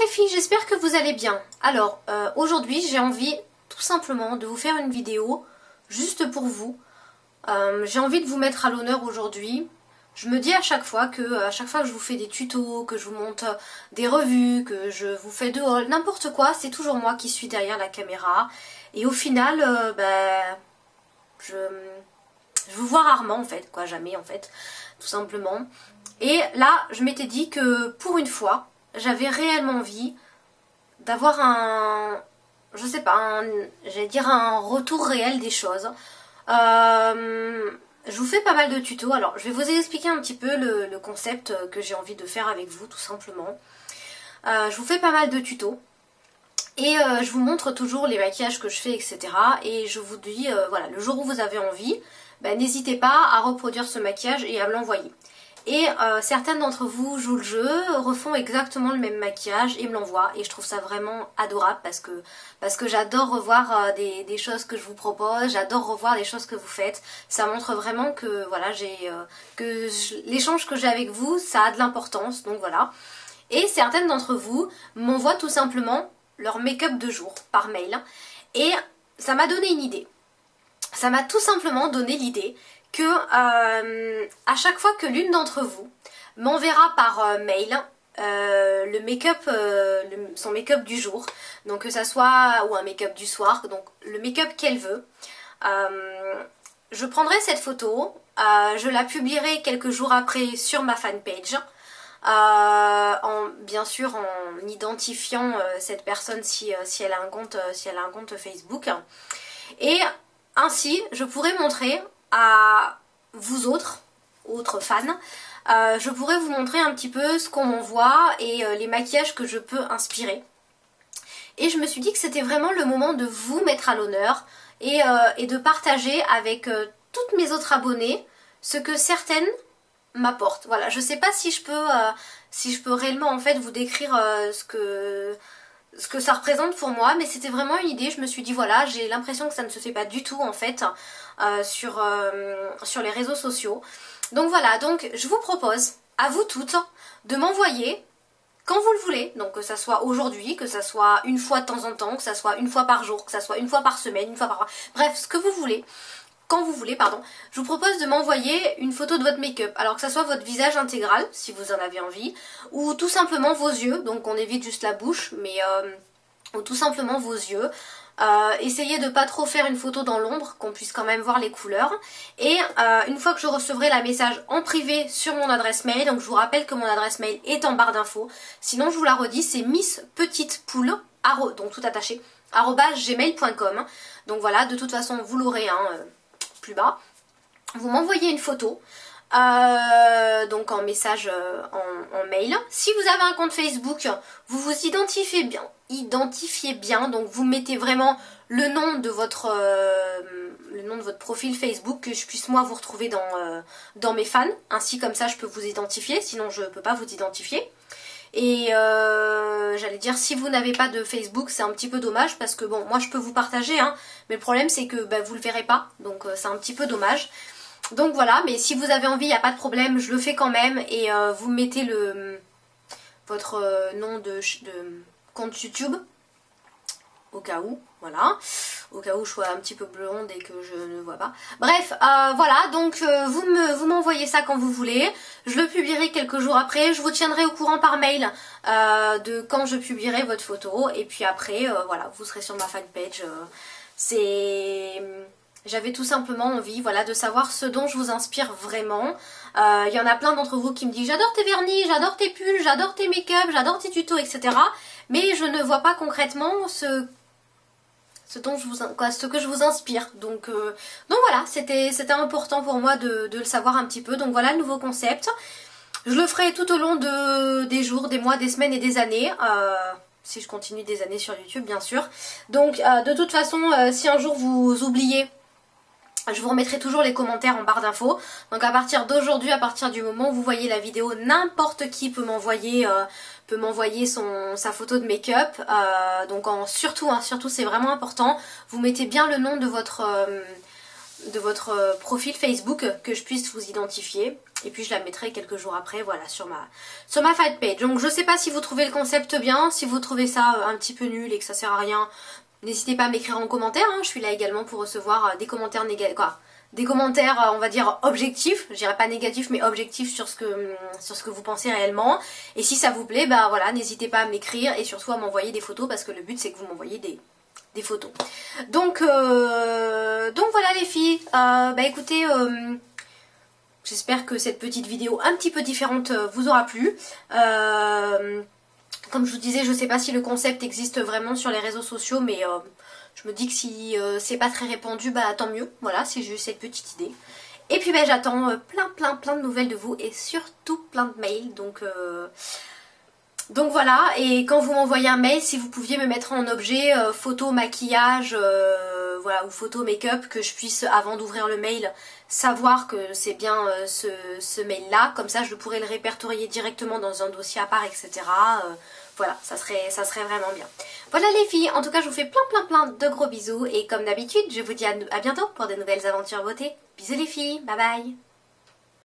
les filles, j'espère que vous allez bien. Alors, aujourd'hui j'ai envie tout simplement de vous faire une vidéo juste pour vous. J'ai envie de vous mettre à l'honneur aujourd'hui. Je me dis à chaque fois que je vous fais des tutos, que je vous montre des revues, que je vous fais de haul, n'importe quoi, c'est toujours moi qui suis derrière la caméra. Et au final, je vous vois rarement en fait, quoi, jamais en fait, tout simplement. Et là, je m'étais dit que pour une fois, j'avais réellement envie d'avoir je sais pas, j'allais dire un retour réel des choses. Je vous fais pas mal de tutos, alors je vais vous expliquer un petit peu le concept que j'ai envie de faire avec vous, tout simplement. Je vous fais pas mal de tutos. Et je vous montre toujours les maquillages que je fais, etc. Et je vous dis, voilà, le jour où vous avez envie, n'hésitez pas à reproduire ce maquillage et à me l'envoyer. Et certaines d'entre vous jouent le jeu, refont exactement le même maquillage et me l'envoient. Et je trouve ça vraiment adorable parce que j'adore revoir des choses que je vous propose, j'adore revoir les choses que vous faites. Ça montre vraiment que voilà, l'échange que j'ai avec vous, ça a de l'importance, donc voilà. Et certaines d'entre vous m'envoient tout simplement leur make-up de jour par mail. Et ça m'a donné une idée. Ça m'a tout simplement donné l'idée que à chaque fois que l'une d'entre vous m'enverra par mail le make-up, son make-up du jour, donc que ça soit, ou un make-up du soir, donc le make-up qu'elle veut, je prendrai cette photo, je la publierai quelques jours après sur ma fanpage, bien sûr en identifiant cette personne si elle a un compte Facebook, et ainsi je pourrai montrer à vous autres fans, je pourrais vous montrer un petit peu ce qu'on m'envoie et les maquillages que je peux inspirer. Et je me suis dit que c'était vraiment le moment de vous mettre à l'honneur et de partager avec toutes mes autres abonnées ce que certaines m'apportent. Voilà, je sais pas si je peux réellement en fait vous décrire ce que ça représente pour moi, mais c'était vraiment une idée. Je me suis dit voilà, j'ai l'impression que ça ne se fait pas du tout en fait sur les réseaux sociaux. Donc voilà, donc je vous propose à vous toutes de m'envoyer quand vous le voulez, donc que ça soit aujourd'hui, que ça soit une fois de temps en temps, que ça soit une fois par jour, que ça soit une fois par semaine, une fois par mois, bref, ce que vous voulez. Quand vous voulez, pardon, je vous propose de m'envoyer une photo de votre make-up. Alors que ça soit votre visage intégral, si vous en avez envie, ou tout simplement vos yeux, donc on évite juste la bouche, mais ou tout simplement vos yeux. Essayez de pas trop faire une photo dans l'ombre, qu'on puisse quand même voir les couleurs. Et une fois que je recevrai la message en privé sur mon adresse mail, donc je vous rappelle que mon adresse mail est en barre d'infos, sinon je vous la redis, c'est misspetitepoule, donc tout attaché, @gmail.com. Donc voilà, de toute façon vous l'aurez plus bas. Vous m'envoyez une photo, donc en message en mail. Si vous avez un compte Facebook, vous vous identifiez bien, donc vous mettez vraiment le nom de votre profil Facebook, que je puisse moi vous retrouver dans mes fans. Ainsi comme ça je peux vous identifier, sinon je ne peux pas vous identifier. Et j'allais dire, si vous n'avez pas de Facebook, c'est un petit peu dommage parce que bon, moi je peux vous partager, mais le problème c'est que vous le verrez pas, donc c'est un petit peu dommage. Donc voilà, mais si vous avez envie, il n'y a pas de problème, je le fais quand même, et vous mettez votre nom de compte YouTube, au cas où, voilà, au cas où je sois un petit peu blonde et que je ne vois pas. Bref, voilà, donc vous m'envoyez ça quand vous voulez, je le publierai quelques jours après, je vous tiendrai au courant par mail de quand je publierai votre photo, et puis après, voilà, vous serez sur ma fanpage. J'avais tout simplement envie, voilà, de savoir ce dont je vous inspire vraiment. Il y en a plein d'entre vous qui me disent j'adore tes vernis, j'adore tes pulls, j'adore tes make-up, j'adore tes tutos, etc. Mais je ne vois pas concrètement ce que je vous inspire. Donc voilà, c'était important pour moi de le savoir un petit peu. Donc voilà le nouveau concept. Je le ferai tout au long des jours, des mois, des semaines et des années. Si je continue des années sur YouTube, bien sûr. Donc de toute façon, si un jour vous oubliez, je vous remettrai toujours les commentaires en barre d'infos. Donc à partir d'aujourd'hui, à partir du moment où vous voyez la vidéo, n'importe qui peut m'envoyer sa photo de make-up. Donc surtout c'est vraiment important, vous mettez bien le nom de votre profil Facebook, que je puisse vous identifier. Et puis je la mettrai quelques jours après, voilà, sur ma fan page. Donc je sais pas si vous trouvez le concept bien, si vous trouvez ça un petit peu nul et que ça sert à rien, n'hésitez pas à m'écrire en commentaire, hein. Je suis là également pour recevoir des commentaires négatifs, quoi. Des commentaires, on va dire, objectifs, je dirais pas négatifs, mais objectifs sur ce que vous pensez réellement. Et si ça vous plaît, bah voilà, n'hésitez pas à m'écrire et surtout à m'envoyer des photos, parce que le but c'est que vous m'envoyez des photos. Donc voilà les filles, bah écoutez, j'espère que cette petite vidéo un petit peu différente vous aura plu. Comme je vous disais, je sais pas si le concept existe vraiment sur les réseaux sociaux, mais je me dis que si c'est pas très répandu, bah tant mieux. Voilà, c'est juste cette petite idée. Et puis bah, j'attends plein de nouvelles de vous et surtout plein de mails. Donc voilà, et quand vous m'envoyez un mail, si vous pouviez me mettre en objet photo maquillage, voilà, ou photo make-up, que je puisse, avant d'ouvrir le mail, savoir que c'est bien ce mail-là. Comme ça, je pourrais le répertorier directement dans un dossier à part, etc. Voilà, ça serait vraiment bien. Voilà les filles, en tout cas, je vous fais plein de gros bisous. Et comme d'habitude, je vous dis à bientôt pour de nouvelles aventures beauté. Bisous les filles, bye bye.